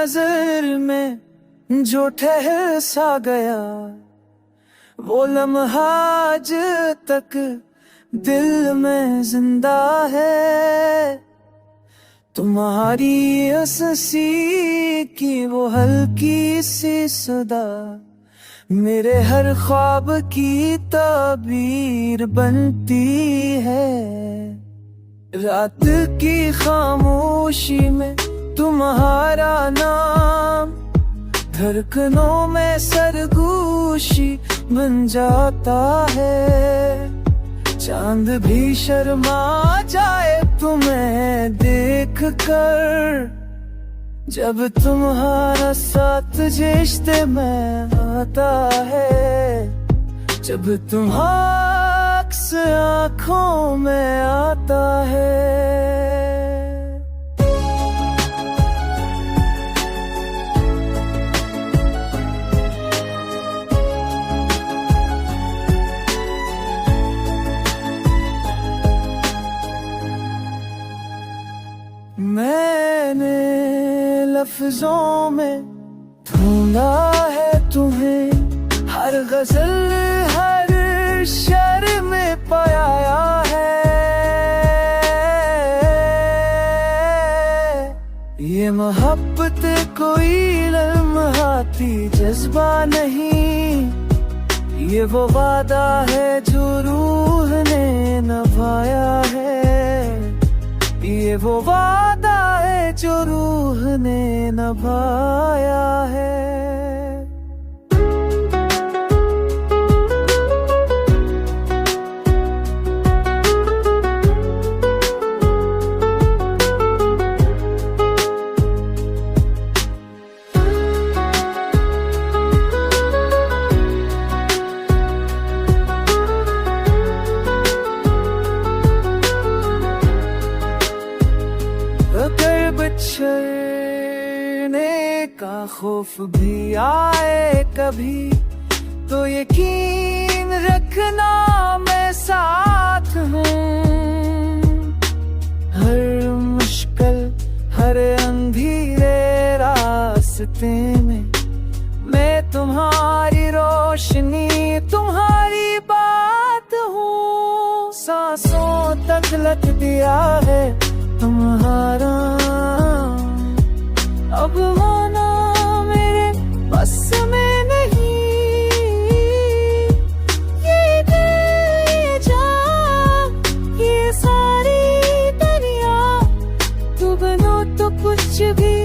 नजर में जो ठहर सा गया, वो लम्हा आज तक दिल में जिंदा है। तुम्हारी हंसी की वो हल्की सी सदा मेरे हर ख्वाब की ताबीर बनती है। रात की खामोशी में तुम्हारा नाम धड़कनों में सरगोशी बन जाता है। चांद भी शर्मा जाए तुम्हें देख कर, जब तुम्हारा साथ रिश्ते में आता है। जब तुम्हारा अक्स आँखों में आता है। मैंने लफ्जों में ढूंढा है तुम्हें, हर गजल हर शेर में पाया है। ये मोहब्बत कोई लम्हाती जज्बा नहीं, ये वो वादा है जो रूह ने निभाया है। ये वो वादा है जो रूह ने निभाया है। बिछड़ने का खौफ भी आए कभी, तो यकीन रखना मैं साथ हूँ। हर मुश्किल हर अंधेरे रास्ते में मैं तुम्हारी रोशनी तुम्हारी बात हूँ। सांसों तक लग दिया है तुम्हारा, अब माना मेरे बस में नहीं। ये दिल ये जान ये सारी दुनिया, तू बनो तो कुछ भी